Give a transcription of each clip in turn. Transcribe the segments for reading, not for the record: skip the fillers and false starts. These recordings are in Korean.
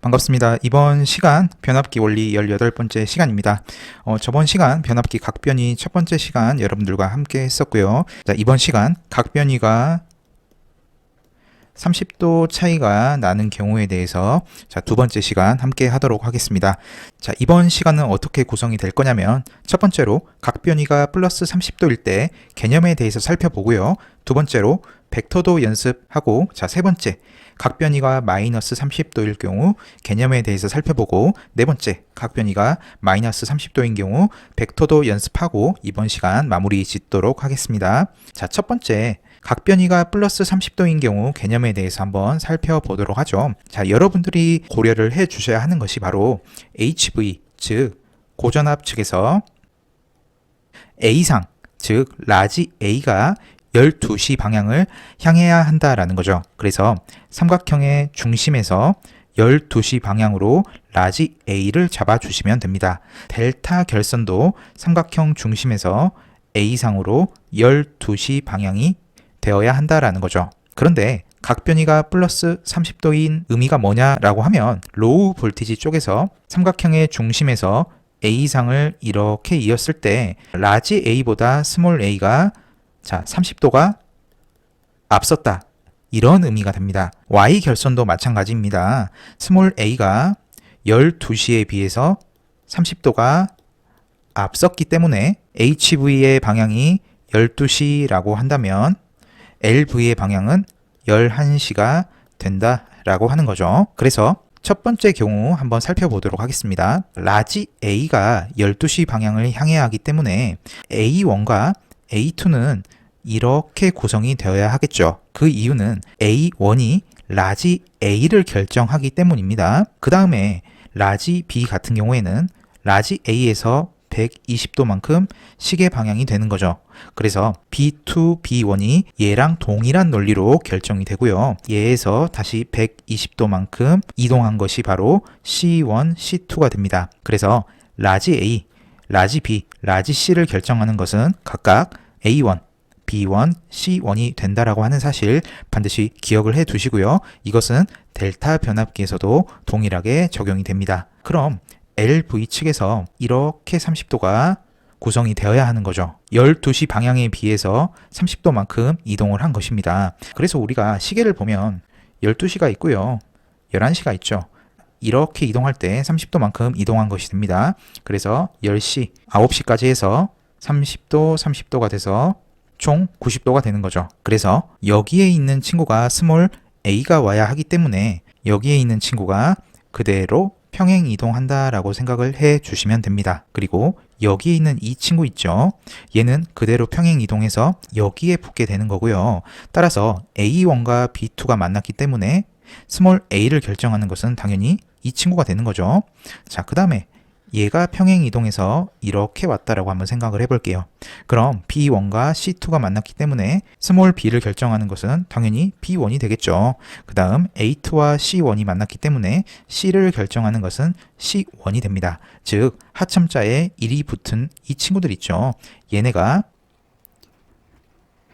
반갑습니다. 이번 시간 변압기 원리 18번째 시간입니다. 저번 시간 변압기 각변이 첫 번째 시간 여러분들과 함께 했었고요. 자, 이번 시간 각변이가 30도 차이가 나는 경우에 대해서 두 번째 시간 함께 하도록 하겠습니다. 자, 이번 시간은 어떻게 구성이 될 거냐면 첫 번째로 각변이가 플러스 30도일 때 개념에 대해서 살펴보고요. 두 번째로 벡터도 연습하고, 세 번째 각변이가 마이너스 30도일 경우 개념에 대해서 살펴보고, 네 번째 각변이가 마이너스 30도인 경우 벡터도 연습하고 이번 시간 마무리 짓도록 하겠습니다. 자, 첫 번째 각변이가 플러스 30도인 경우 개념에 대해서 한번 살펴보도록 하죠. 자, 여러분들이 고려를 해 주셔야 하는 것이 바로 HV, 즉 고전압 측에서 A상, 즉 라지 A가 12시 방향을 향해야 한다라는 거죠. 그래서 삼각형의 중심에서 12시 방향으로 라지 A를 잡아주시면 됩니다. 델타 결선도 삼각형 중심에서 A상으로 12시 방향이 되어야 한다라는 거죠. 그런데 각변이가 플러스 30도인 의미가 뭐냐라고 하면 로우 볼티지 쪽에서 삼각형의 중심에서 A상을 이렇게 이었을 때 라지 A보다 스몰 a가 30도가 앞섰다, 이런 의미가 됩니다. Y 결선도 마찬가지입니다. 스몰 a가 12시에 비해서 30도가 앞섰기 때문에 HV의 방향이 12시라고 한다면 LV의 방향은 11시가 된다라고 하는 거죠. 그래서 첫 번째 경우 한번 살펴보도록 하겠습니다. 라지 A가 12시 방향을 향해야 하기 때문에 A1과 A2는 이렇게 구성이 되어야 하겠죠. 그 이유는 A1이 라지 A를 결정하기 때문입니다. 그 다음에 라지 B 같은 경우에는 라지 A에서 120도만큼 시계 방향이 되는 거죠. 그래서 B2, B1이 얘랑 동일한 논리로 결정이 되고요. 얘에서 다시 120도만큼 이동한 것이 바로 C1, C2가 됩니다. 그래서 라지 A, 라지 B, 라지 C를 결정하는 것은 각각 A1, B1, C1이 된다라고 하는 사실 반드시 기억을 해 두시고요. 이것은 델타 변압기에서도 동일하게 적용이 됩니다. 그럼 LV 측에서 이렇게 30도가 구성이 되어야 하는 거죠. 12시 방향에 비해서 30도만큼 이동을 한 것입니다. 그래서 우리가 시계를 보면 12시가 있고요, 11시가 있죠. 이렇게 이동할 때 30도만큼 이동한 것이 됩니다. 그래서 10시, 9시까지 해서 30도, 30도가 돼서 총 90도가 되는 거죠. 그래서 여기에 있는 친구가 스몰 a가 와야 하기 때문에 여기에 있는 친구가 그대로 평행 이동한다라고 생각을 해 주시면 됩니다. 그리고 여기에 있는 이 친구 있죠. 얘는 그대로 평행 이동해서 여기에 붙게 되는 거고요. 따라서 A1과 B2가 만났기 때문에 스몰 a를 결정하는 것은 당연히 이 친구가 되는 거죠. 자, 그 다음에 얘가 평행 이동해서 이렇게 왔다라고 한번 생각을 해볼게요. 그럼 B1과 C2가 만났기 때문에 스몰 b를 결정하는 것은 당연히 B1이 되겠죠. 그 다음 A2와 C1이 만났기 때문에 C를 결정하는 것은 C1이 됩니다. 즉 하첨자에 1이 붙은 이 친구들 있죠. 얘네가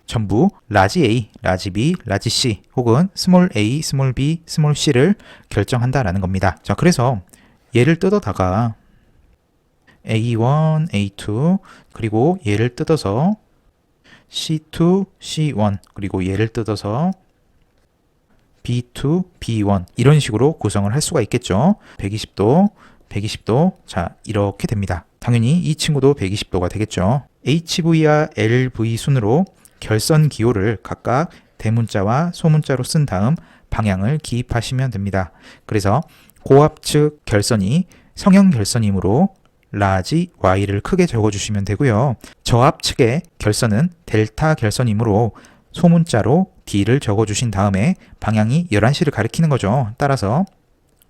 전부 라지 A, 라지 B, 라지 C 혹은 스몰 a, 스몰 b, 스몰 c를 결정한다라는 겁니다. 자, 그래서 얘를 뜯어다가 A1, A2 그리고 얘를 뜯어서 C2, C1 그리고 얘를 뜯어서 B2, B1 이런 식으로 구성을 할 수가 있겠죠. 120도, 120도, 자, 이렇게 됩니다. 당연히 이 친구도 120도가 되겠죠. HV와 LV 순으로 결선 기호를 각각 대문자와 소문자로 쓴 다음 방향을 기입하시면 됩니다. 그래서 고압측 결선이 성형 결선이므로 라지 Y를 크게 적어주시면 되고요. 저압측의 결선은 델타 결선이므로 소문자로 D를 적어주신 다음에 방향이 11시를 가리키는 거죠. 따라서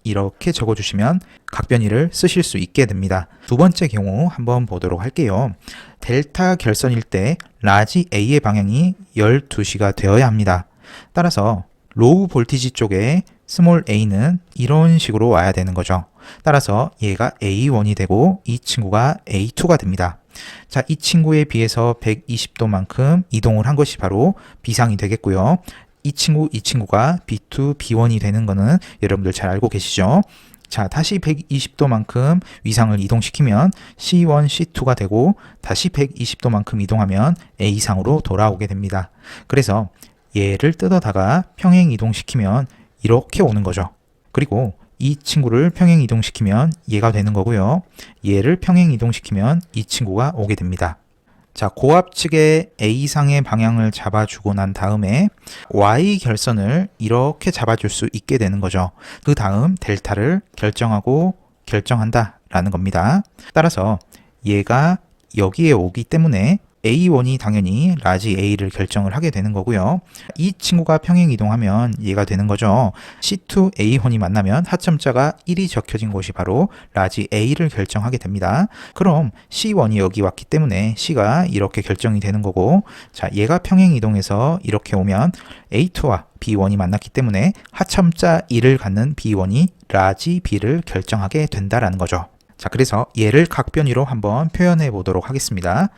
이렇게 적어주시면 각변이를 쓰실 수 있게 됩니다. 두 번째 경우 한번 보도록 할게요. 델타 결선일 때 라지 A의 방향이 12시가 되어야 합니다. 따라서 로우 볼티지 쪽에 스몰 a는 이런 식으로 와야 되는 거죠. 따라서 얘가 A1이 되고 이 친구가 A2가 됩니다. 자, 이 친구에 비해서 120도만큼 이동을 한 것이 바로 B상이 되겠고요. 이 친구가 B2, B1이 되는 거는 여러분들 잘 알고 계시죠? 자, 다시 120도만큼 위상을 이동시키면 C1, C2가 되고 다시 120도만큼 이동하면 A상으로 돌아오게 됩니다. 그래서 얘를 뜯어다가 평행 이동시키면 이렇게 오는 거죠. 그리고 이 친구를 평행 이동시키면 얘가 되는 거고요. 얘를 평행 이동시키면 이 친구가 오게 됩니다. 자, 고압 측의 A상의 방향을 잡아주고 난 다음에 Y 결선을 이렇게 잡아줄 수 있게 되는 거죠. 그 다음 델타를 결정하고 결정한다 라는 겁니다. 따라서 얘가 여기에 오기 때문에 A1이 당연히 라지 A를 결정을 하게 되는 거고요. 이 친구가 평행 이동하면 얘가 되는 거죠. C2, A1이 만나면 하점자가 1이 적혀진 곳이 바로 라지 A를 결정하게 됩니다. 그럼 C1이 여기 왔기 때문에 C가 이렇게 결정이 되는 거고, 자, 얘가 평행 이동해서 이렇게 오면 A2와 B1이 만났기 때문에 하점자 1을 갖는 B1이 라지 B를 결정하게 된다라는 거죠. 자, 그래서 얘를 각변위로 한번 표현해 보도록 하겠습니다.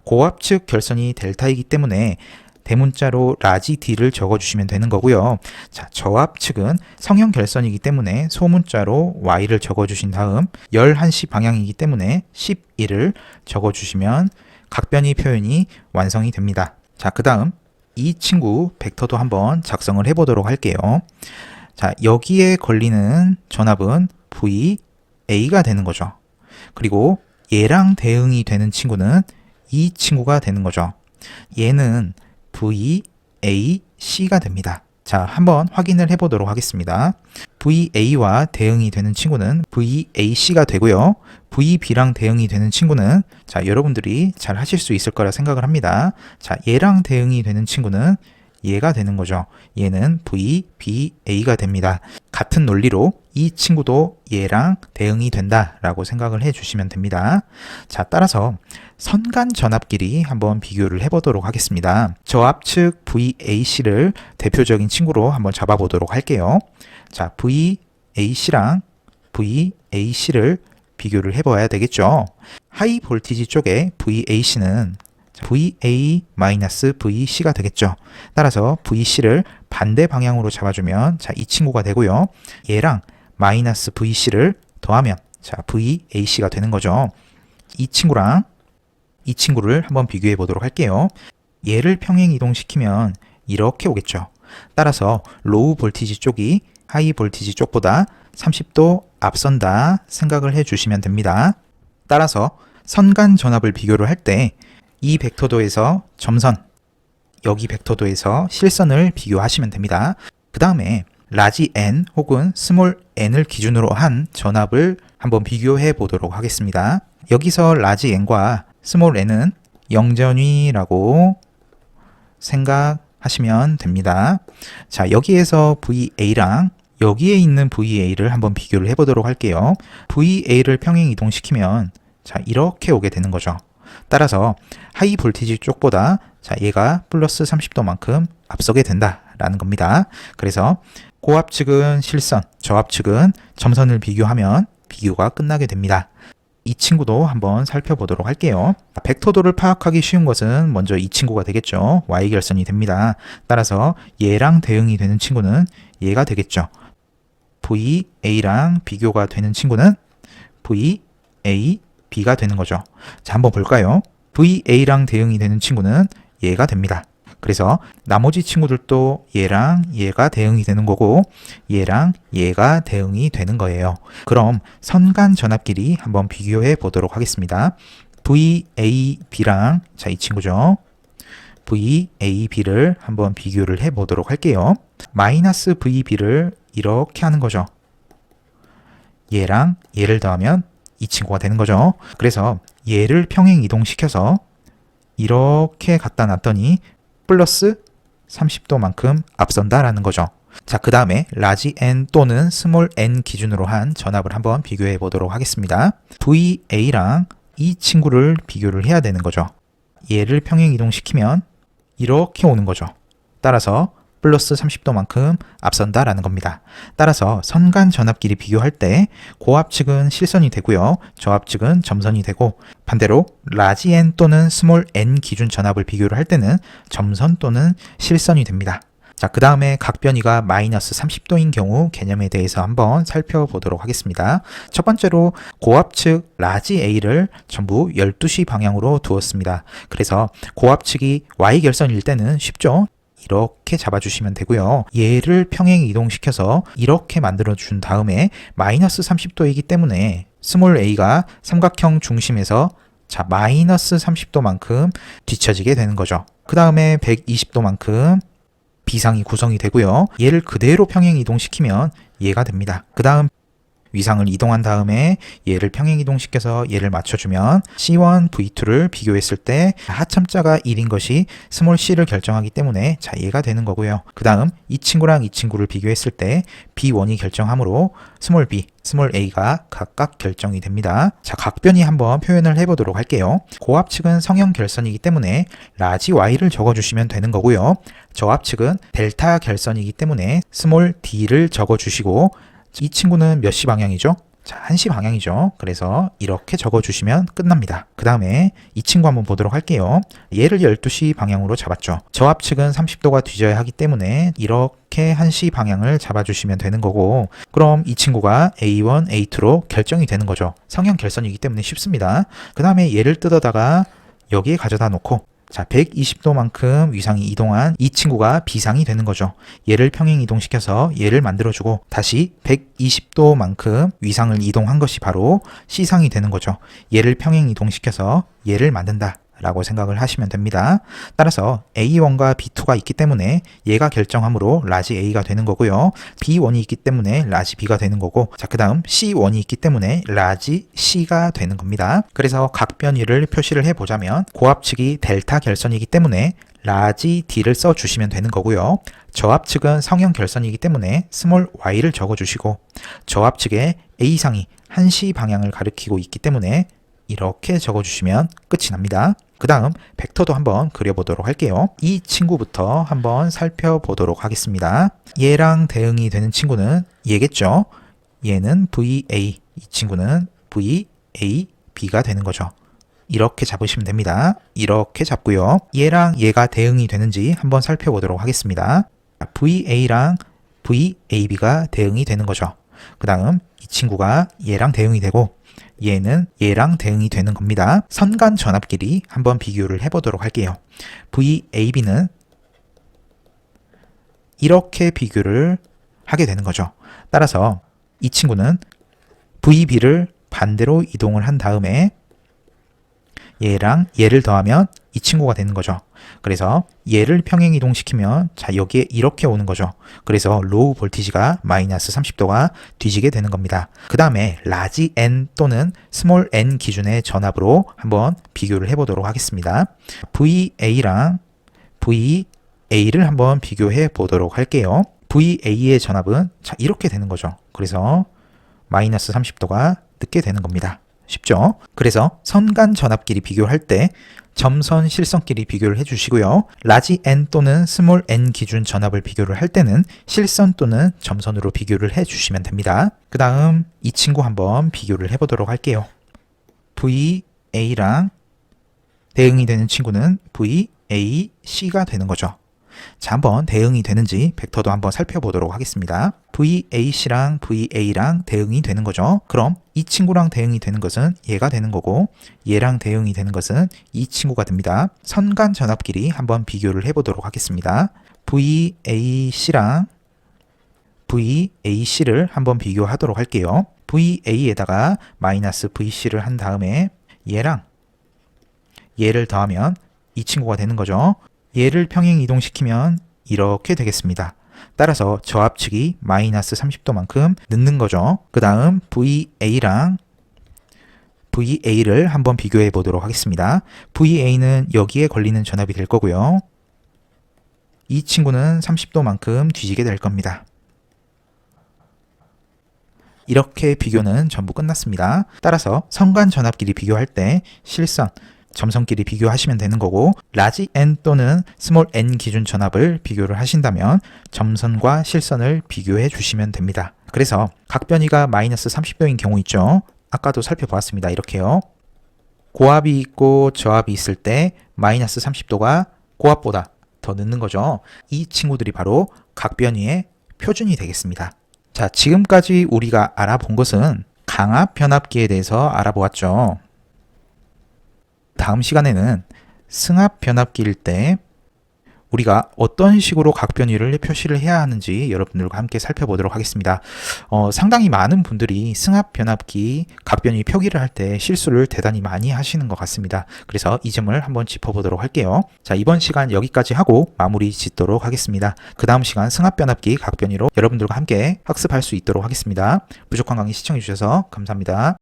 고압 측 결선이 델타이기 때문에 대문자로 라지 D를 적어주시면 되는 거고요. 자, 저압 측은 성형 결선이기 때문에 소문자로 Y를 적어주신 다음 11시 방향이기 때문에 11을 적어주시면 각변위 표현이 완성이 됩니다. 자, 그 다음 이 친구 벡터도 한번 작성을 해 보도록 할게요. 자, 여기에 걸리는 전압은 VA가 되는 거죠. 그리고 얘랑 대응이 되는 친구는 이 친구가 되는 거죠. 얘는 VAC가 됩니다. 자, 한번 확인을 해보도록 하겠습니다. VA와 대응이 되는 친구는 VAC가 되고요. VB랑 대응이 되는 친구는, 자, 여러분들이 잘 하실 수 있을 거라 생각을 합니다. 자, 얘랑 대응이 되는 친구는 얘가 되는 거죠. 얘는 VBA가 됩니다. 같은 논리로 이 친구도 얘랑 대응이 된다라고 생각을 해주시면 됩니다. 자, 따라서 선간 전압끼리 한번 비교를 해보도록 하겠습니다. 저압 측 VAC를 대표적인 친구로 한번 잡아보도록 할게요. 자, VAC랑 VAC를 비교를 해봐야 되겠죠. 하이 볼티지 쪽에 VAC는 VA-VC가 되겠죠. 따라서 VC를 반대 방향으로 잡아주면, 자, 이 친구가 되고요. 얘랑 마이너스 VC를 더하면, 자, VAC가 되는 거죠. 이 친구랑 이 친구를 한번 비교해 보도록 할게요. 얘를 평행 이동시키면 이렇게 오겠죠. 따라서 로우 볼티지 쪽이 하이 볼티지 쪽보다 30도 앞선다 생각을 해 주시면 됩니다. 따라서 선간 전압을 비교를 할 때 이 벡터도에서 점선, 여기 벡터도에서 실선을 비교하시면 됩니다. 그 다음에 라지 n 혹은 스몰 n을 기준으로 한 전압을 한번 비교해 보도록 하겠습니다. 여기서 라지 n과 스몰 n은 영전위라고 생각하시면 됩니다. 자, 여기에서 VA랑 여기에 있는 VA를 한번 비교를 해 보도록 할게요. VA를 평행 이동시키면, 자, 이렇게 오게 되는 거죠. 따라서 하이 볼티지 쪽보다, 자, 얘가 플러스 30도만큼 앞서게 된다라는 겁니다. 그래서 고압 측은 실선, 저압 측은 점선을 비교하면 비교가 끝나게 됩니다. 이 친구도 한번 살펴보도록 할게요. 벡터도를 파악하기 쉬운 것은 먼저 이 친구가 되겠죠. Y결선이 됩니다. 따라서 얘랑 대응이 되는 친구는 얘가 되겠죠. VA랑 비교가 되는 친구는 VAB가 되는 거죠. 자, 한번 볼까요? VA랑 대응이 되는 친구는 얘가 됩니다. 그래서 나머지 친구들도 얘랑 얘가 대응이 되는 거고 얘랑 얘가 대응이 되는 거예요. 그럼 선간 전압끼리 한번 비교해 보도록 하겠습니다. VAB랑, 자, 이 친구죠. VAB를 한번 비교를 해 보도록 할게요. 마이너스 VB를 이렇게 하는 거죠. 얘랑 얘를 더하면 이 친구가 되는 거죠. 그래서 얘를 평행 이동시켜서 이렇게 갖다 놨더니 플러스 30도만큼 앞선다라는 거죠. 자, 그 다음에 라지 n 또는 스몰 n 기준으로 한 전압을 한번 비교해 보도록 하겠습니다. VA랑 이 친구를 비교를 해야 되는 거죠. 얘를 평행 이동시키면 이렇게 오는 거죠. 따라서 플러스 30도만큼 앞선다라는 겁니다. 따라서 선간 전압끼리 비교할 때 고압 측은 실선이 되고요. 저압 측은 점선이 되고, 반대로 라지 n 또는 스몰 n 기준 전압을 비교를 할 때는 점선 또는 실선이 됩니다. 자, 그 다음에 각변이가 마이너스 30도인 경우 개념에 대해서 한번 살펴보도록 하겠습니다. 첫 번째로 고압 측 라지 A를 전부 12시 방향으로 두었습니다. 그래서 고압 측이 Y결선일 때는 쉽죠? 이렇게 잡아주시면 되고요. 얘를 평행 이동시켜서 이렇게 만들어 준 다음에 마이너스 30도이기 때문에 스몰 a가 삼각형 중심에서 자 마이너스 30도만큼 뒤처지게 되는 거죠. 그 다음에 120도만큼 비상이 구성이 되고요. 얘를 그대로 평행 이동시키면 얘가 됩니다. 그 다음 위상을 이동한 다음에 얘를 평행 이동시켜서 얘를 맞춰주면 C1, V2를 비교했을 때 하참자가 1인 것이 스몰 c를 결정하기 때문에 자 얘가 되는 거고요. 그 다음 이 친구랑 이 친구를 비교했을 때 B1이 결정하므로 스몰 b, 스몰 a가 각각 결정이 됩니다. 자 각변이 한번 표현을 해보도록 할게요. 고압 측은 성형 결선이기 때문에 라지 y를 적어주시면 되는 거고요. 저압 측은 델타 결선이기 때문에 스몰 d를 적어주시고 이 친구는 몇 시 방향이죠? 자, 1시 방향이죠. 그래서 이렇게 적어주시면 끝납니다. 그 다음에 이 친구 한번 보도록 할게요. 얘를 12시 방향으로 잡았죠. 저압 측은 30도가 뒤져야 하기 때문에 이렇게 1시 방향을 잡아주시면 되는 거고 그럼 이 친구가 A1, A2로 결정이 되는 거죠. 성형 결선이기 때문에 쉽습니다. 그 다음에 얘를 뜯어다가 여기에 가져다 놓고 자, 120도만큼 위상이 이동한 이 친구가 비상이 되는 거죠. 얘를 평행 이동시켜서 얘를 만들어주고 다시 120도만큼 위상을 이동한 것이 바로 C상이 되는 거죠. 얘를 평행 이동시켜서 얘를 만든다 라고 생각을 하시면 됩니다. 따라서 A1과 B2가 있기 때문에 얘가 결정함으로 라지 A가 되는 거고요. B1이 있기 때문에 라지 B가 되는 거고 자, 그 다음 C1이 있기 때문에 라지 C가 되는 겁니다. 그래서 각변위를 표시를 해보자면 고압 측이 델타 결선이기 때문에 라지 D를 써주시면 되는 거고요. 저압 측은 성형 결선이기 때문에 스몰 y를 적어주시고 저압 측의 A상이 1시 방향을 가리키고 있기 때문에 이렇게 적어주시면 끝이 납니다. 그 다음 벡터도 한번 그려보도록 할게요. 이 친구부터 한번 살펴보도록 하겠습니다. 얘랑 대응이 되는 친구는 얘겠죠. 얘는 VA, 이 친구는 VAB가 되는 거죠. 이렇게 잡으시면 됩니다. 이렇게 잡고요. 얘랑 얘가 대응이 되는지 한번 살펴보도록 하겠습니다. VA랑 VAB가 대응이 되는 거죠. 그 다음 이 친구가 얘랑 대응이 되고 얘는 얘랑 대응이 되는 겁니다. 선간 전압끼리 한번 비교를 해보도록 할게요. VAB는 이렇게 비교를 하게 되는 거죠. 따라서 이 친구는 VB를 반대로 이동을 한 다음에 얘랑 얘를 더하면 이 친구가 되는 거죠. 그래서 얘를 평행 이동시키면 자 여기에 이렇게 오는 거죠. 그래서 로우 볼티지가 마이너스 30도가 뒤지게 되는 겁니다. 그 다음에 라지 n 또는 스몰 n 기준의 전압으로 한번 비교를 해보도록 하겠습니다. VA랑 VA를 한번 비교해 보도록 할게요. VA의 전압은 자 이렇게 되는 거죠. 그래서 마이너스 30도가 늦게 되는 겁니다. 쉽죠? 그래서 선간 전압끼리 비교할 때 점선 실선끼리 비교를 해주시고요. 라지 n 또는 스몰 n 기준 전압을 비교를 할 때는 실선 또는 점선으로 비교를 해주시면 됩니다. 그 다음 이 친구 한번 비교를 해보도록 할게요. VA랑 대응이 되는 친구는 VAC가 되는 거죠. 자, 한번 대응이 되는지 벡터도 한번 살펴보도록 하겠습니다. VAC랑 VA랑 대응이 되는 거죠. 그럼 이 친구랑 대응이 되는 것은 얘가 되는 거고 얘랑 대응이 되는 것은 이 친구가 됩니다. 선간 전압끼리 한번 비교를 해보도록 하겠습니다. VAC랑 VAC를 한번 비교하도록 할게요. VA에다가 마이너스 VC를 한 다음에 얘랑 얘를 더하면 이 친구가 되는 거죠. 얘를 평행 이동시키면 이렇게 되겠습니다. 따라서 저압 측이 마이너스 30도만큼 늦는 거죠. 그 다음 VA랑 VA를 한번 비교해 보도록 하겠습니다. VA는 여기에 걸리는 전압이 될 거고요. 이 친구는 30도만큼 뒤지게 될 겁니다. 이렇게 비교는 전부 끝났습니다. 따라서 선간 전압끼리 비교할 때 실선, 점선끼리 비교하시면 되는 거고 라지 n 또는 스몰 n 기준 전압을 비교를 하신다면 점선과 실선을 비교해 주시면 됩니다. 그래서 각변이가 마이너스 30도인 경우 있죠. 아까도 살펴보았습니다. 이렇게요. 고압이 있고 저압이 있을 때 마이너스 30도가 고압보다 더 넣는 거죠. 이 친구들이 바로 각변이의 표준이 되겠습니다. 자, 지금까지 우리가 알아본 것은 강압 변압기에 대해서 알아보았죠. 다음 시간에는 승합 변압기일 때 우리가 어떤 식으로 각변위를 표시를 해야 하는지 여러분들과 함께 살펴보도록 하겠습니다. 상당히 많은 분들이 승합 변압기 각변위 표기를 할 때 실수를 대단히 많이 하시는 것 같습니다. 그래서 이 점을 한번 짚어보도록 할게요. 자, 이번 시간 여기까지 하고 마무리 짓도록 하겠습니다. 그 다음 시간 승합 변압기 각변위로 여러분들과 함께 학습할 수 있도록 하겠습니다. 부족한 강의 시청해주셔서 감사합니다.